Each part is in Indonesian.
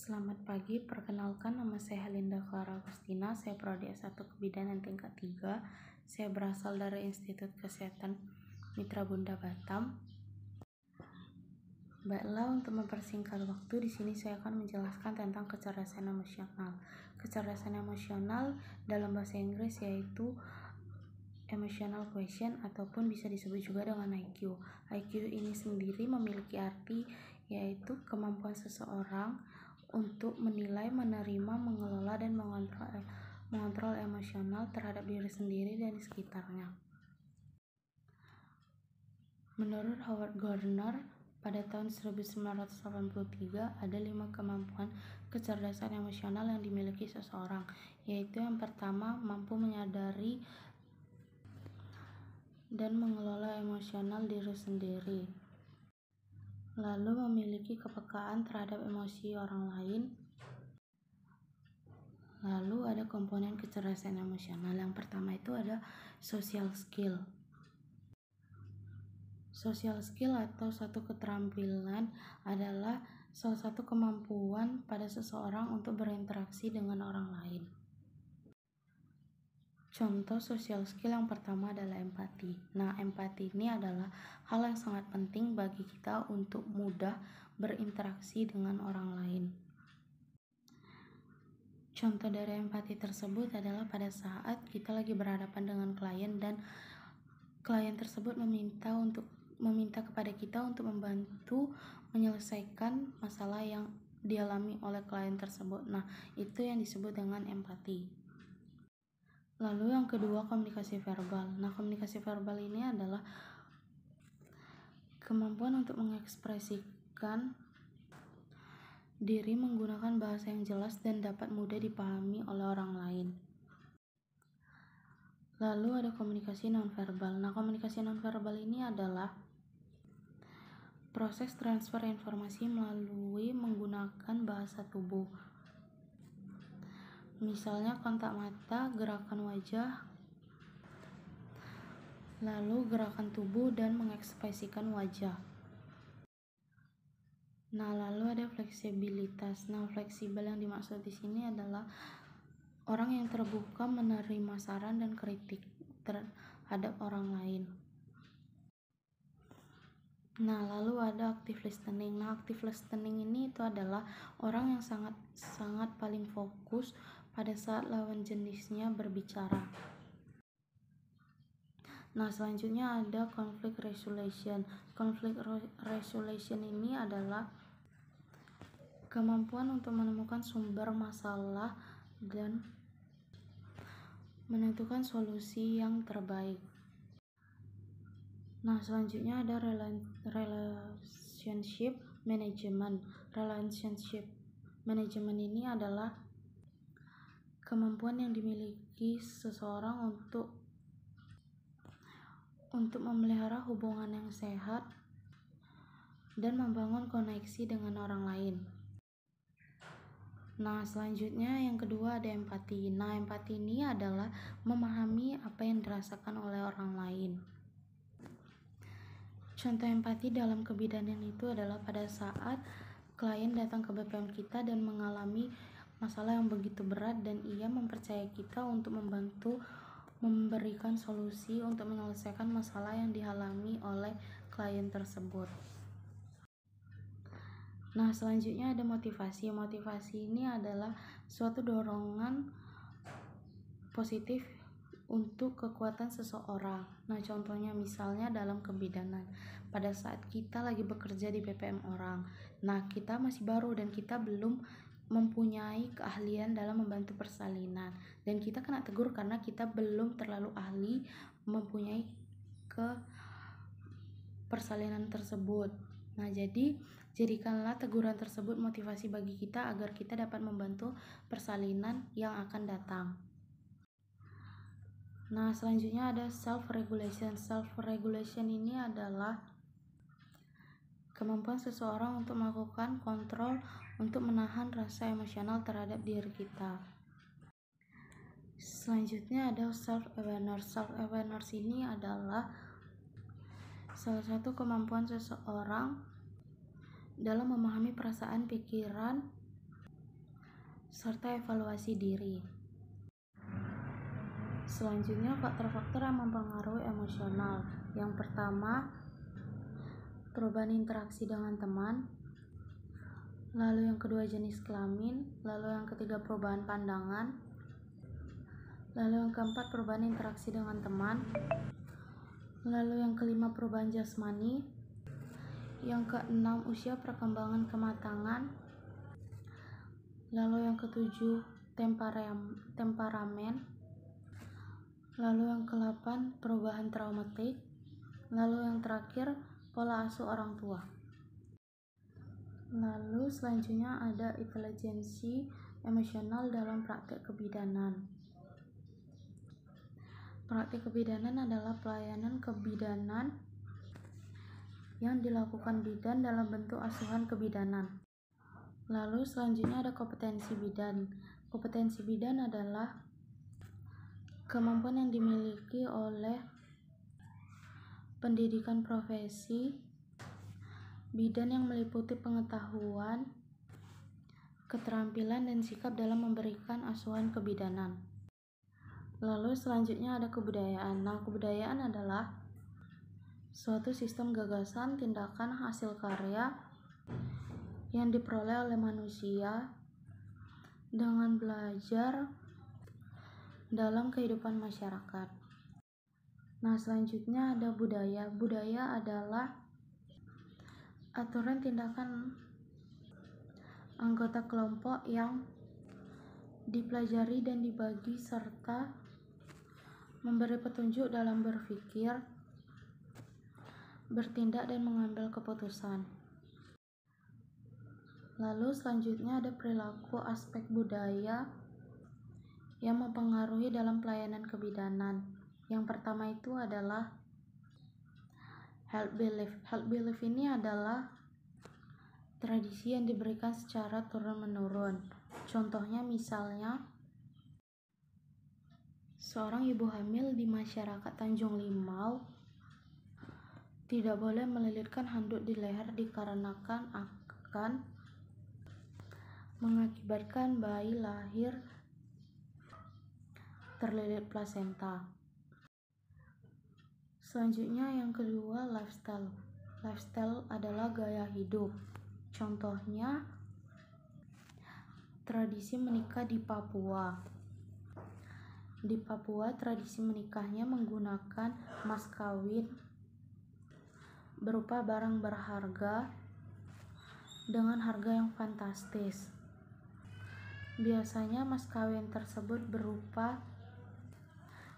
Selamat pagi, perkenalkan nama saya Halinda Clara Agustina, saya prodi S1 Kebidanan tingkat 3. Saya berasal dari Institut Kesehatan Mitra Bunda Batam. Baiklah, untuk mempersingkat waktu, di sini saya akan menjelaskan tentang kecerdasan emosional. Kecerdasan emosional dalam bahasa Inggris yaitu emotional quotient ataupun bisa disebut juga dengan IQ. IQ ini sendiri memiliki arti yaitu kemampuan seseorang untuk menilai, menerima, mengelola, dan mengontrol emosional terhadap diri sendiri dan di sekitarnya. Menurut Howard Gardner, pada tahun 1983 ada 5 kemampuan kecerdasan emosional yang dimiliki seseorang, yaitu yang pertama, mampu menyadari dan mengelola emosional diri sendiri, lalu memiliki kepekaan terhadap emosi orang lain. Lalu ada komponen kecerdasan emosional. Yang pertama itu ada social skill. Social skill atau suatu keterampilan adalah salah satu kemampuan pada seseorang untuk berinteraksi dengan orang lain. Contoh social skill yang pertama adalah empati. Nah, empati ini adalah hal yang sangat penting bagi kita untuk mudah berinteraksi dengan orang lain. Contoh dari empati tersebut adalah pada saat kita lagi berhadapan dengan klien dan klien tersebut meminta kepada kita untuk membantu menyelesaikan masalah yang dialami oleh klien tersebut. Nah, itu yang disebut dengan empati. Lalu yang kedua, komunikasi verbal. Nah, komunikasi verbal ini adalah kemampuan untuk mengekspresikan diri menggunakan bahasa yang jelas dan dapat mudah dipahami oleh orang lain. Lalu ada komunikasi nonverbal. Nah, komunikasi nonverbal ini adalah proses transfer informasi melalui menggunakan bahasa tubuh. Misalnya kontak mata, gerakan wajah, lalu gerakan tubuh dan mengekspresikan wajah. Nah, lalu ada fleksibilitas. Nah, fleksibel yang dimaksud di sini adalah orang yang terbuka menerima saran dan kritik terhadap orang lain. Nah, lalu ada active listening. Nah, active listening ini itu adalah orang yang sangat paling fokus pada saat lawan jenisnya berbicara. Nah, selanjutnya ada conflict resolution. Conflict resolution ini adalah kemampuan untuk menemukan sumber masalah dan menentukan solusi yang terbaik. Nah, selanjutnya ada relationship management. Relationship management ini adalah kemampuan yang dimiliki seseorang untuk memelihara hubungan yang sehat dan membangun koneksi dengan orang lain. Nah, selanjutnya yang kedua ada empati. Nah, empati ini adalah memahami apa yang dirasakan oleh orang lain. Contoh empati dalam kebidanan itu adalah pada saat klien datang ke BPM kita dan mengalami masalah yang begitu berat dan ia mempercayai kita untuk membantu memberikan solusi untuk menyelesaikan masalah yang dialami oleh klien tersebut. Nah, selanjutnya ada motivasi. Motivasi ini adalah suatu dorongan positif untuk kekuatan seseorang. Nah, contohnya misalnya dalam kebidanan. Pada saat kita lagi bekerja di BPM orang. Nah, kita masih baru dan kita belum mempunyai keahlian dalam membantu persalinan. Dan kita kena tegur karena kita belum terlalu ahli mempunyai ke persalinan tersebut. Nah, jadikanlah teguran tersebut motivasi bagi kita agar kita dapat membantu persalinan yang akan datang. Nah, selanjutnya ada self-regulation. Self-regulation ini adalah kemampuan seseorang untuk melakukan kontrol untuk menahan rasa emosional terhadap diri kita. Selanjutnya ada self-awareness. Self-awareness ini adalah salah satu kemampuan seseorang dalam memahami perasaan, pikiran, serta evaluasi diri. Selanjutnya, faktor-faktor yang mempengaruhi emosional. Yang pertama, perubahan interaksi dengan teman. Lalu yang kedua, jenis kelamin. Lalu yang ketiga, perubahan pandangan. Lalu yang keempat, perubahan interaksi dengan teman. Lalu yang kelima, perubahan jasmani. Yang keenam, usia perkembangan kematangan. Lalu yang ketujuh, temperamen. Lalu yang ke-8, perubahan traumatik. Lalu yang terakhir, pola asuh orang tua. Lalu selanjutnya ada intelijensi emosional dalam praktek kebidanan. Praktek kebidanan adalah pelayanan kebidanan yang dilakukan bidan dalam bentuk asuhan kebidanan. Lalu selanjutnya ada kompetensi bidan. Kompetensi bidan adalah kemampuan yang dimiliki oleh pendidikan profesi bidan yang meliputi pengetahuan, keterampilan, dan sikap dalam memberikan asuhan kebidanan. Lalu selanjutnya ada kebudayaan. Nah, kebudayaan adalah suatu sistem gagasan, tindakan, hasil karya yang diperoleh oleh manusia dengan belajar dalam kehidupan masyarakat. Nah, selanjutnya ada budaya. Budaya adalah aturan tindakan anggota kelompok yang dipelajari dan dibagi serta memberi petunjuk dalam berpikir, bertindak, dan mengambil keputusan. Lalu selanjutnya ada perilaku aspek budaya yang mempengaruhi dalam pelayanan kebidanan. Yang pertama itu adalah health belief. Health belief ini adalah tradisi yang diberikan secara turun-menurun. Contohnya misalnya, seorang ibu hamil di masyarakat Tanjung Limau tidak boleh melilitkan handuk di leher dikarenakan akan mengakibatkan bayi lahir terlilit plasenta. Selanjutnya yang kedua, lifestyle. Lifestyle adalah gaya hidup. Contohnya, tradisi menikah di Papua. Di Papua, tradisi menikahnya menggunakan mas kawin berupa barang berharga dengan harga yang fantastis. Biasanya mas kawin tersebut berupa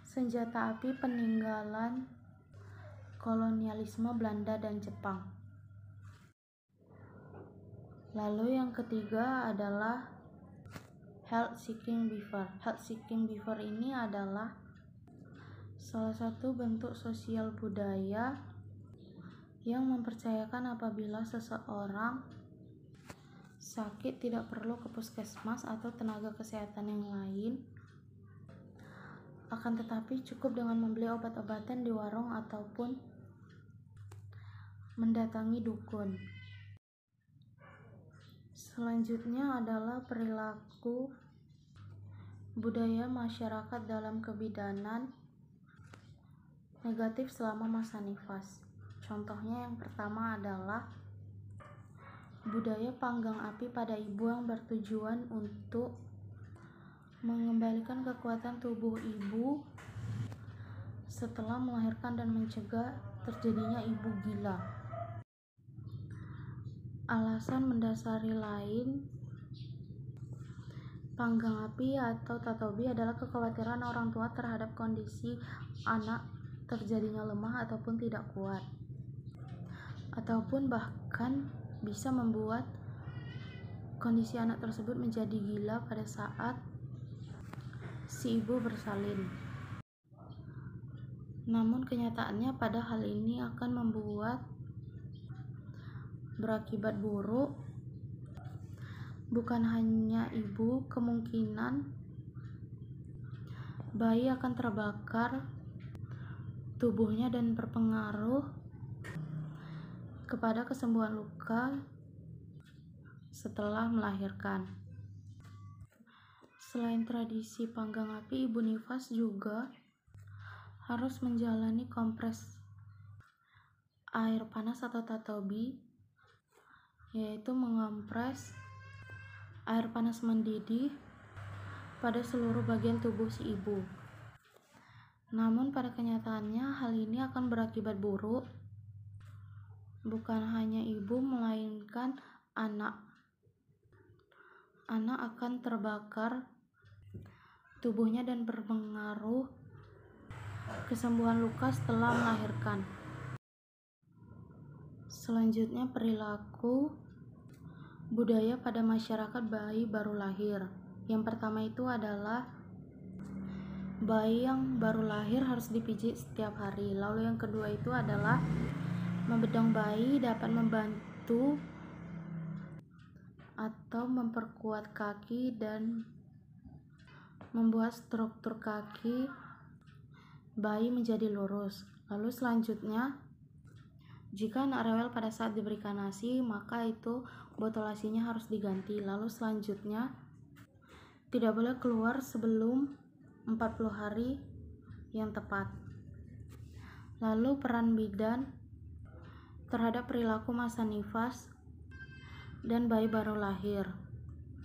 senjata api peninggalan kolonialisme Belanda dan Jepang. Lalu yang ketiga adalah health seeking behavior. Health seeking behavior ini adalah salah satu bentuk sosial budaya yang mempercayakan apabila seseorang sakit tidak perlu ke puskesmas atau tenaga kesehatan yang lain, akan tetapi cukup dengan membeli obat-obatan di warung ataupun mendatangi dukun. Selanjutnya adalah perilaku budaya masyarakat dalam kebidanan negatif selama masa nifas. Contohnya yang pertama adalah budaya panggang api pada ibu yang bertujuan untuk mengembalikan kekuatan tubuh ibu setelah melahirkan dan mencegah terjadinya ibu gila. Alasan mendasari lain panggang api atau tatobi adalah kekhawatiran orang tua terhadap kondisi anak terjadinya lemah ataupun tidak kuat, ataupun bahkan bisa membuat kondisi anak tersebut menjadi gila pada saat si ibu bersalin. Namun kenyataannya pada hal ini akan membuat berakibat buruk. Bukan hanya ibu, kemungkinan bayi akan terbakar tubuhnya dan berpengaruh kepada kesembuhan luka setelah melahirkan. Selain tradisi panggang api, ibu nifas juga harus menjalani kompres air panas atau tatobi, yaitu mengompres air panas mendidih pada seluruh bagian tubuh si ibu. Namun pada kenyataannya hal ini akan berakibat buruk, bukan hanya ibu melainkan anak. Anak akan terbakar tubuhnya dan berpengaruh kesembuhan luka setelah melahirkan. Selanjutnya, perilaku budaya pada masyarakat bayi baru lahir. Yang pertama itu adalah bayi yang baru lahir harus dipijit setiap hari. Lalu yang kedua itu adalah membedong bayi dapat membantu atau memperkuat kaki dan membuat struktur kaki bayi menjadi lurus. Lalu selanjutnya, jika anak rewel pada saat diberikan ASI, maka itu botol ASINya harus diganti. Lalu selanjutnya, tidak boleh keluar sebelum 40 hari yang tepat. Lalu peran bidan terhadap perilaku masa nifas dan bayi baru lahir.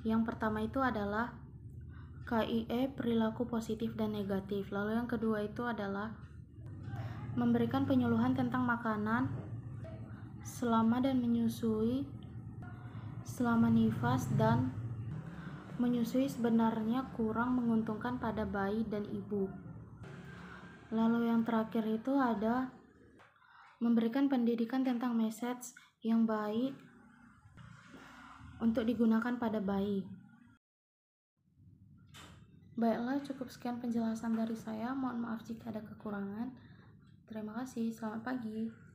Yang pertama itu adalah KIE, perilaku positif dan negatif. Lalu yang kedua itu adalah memberikan penyuluhan tentang makanan selama dan menyusui selama nifas, dan menyusui sebenarnya kurang menguntungkan pada bayi dan ibu. Lalu yang terakhir itu ada memberikan pendidikan tentang message yang baik untuk digunakan pada bayi. Baiklah, cukup sekian penjelasan dari saya. Mohon maaf jika ada kekurangan. Terima kasih. Selamat pagi.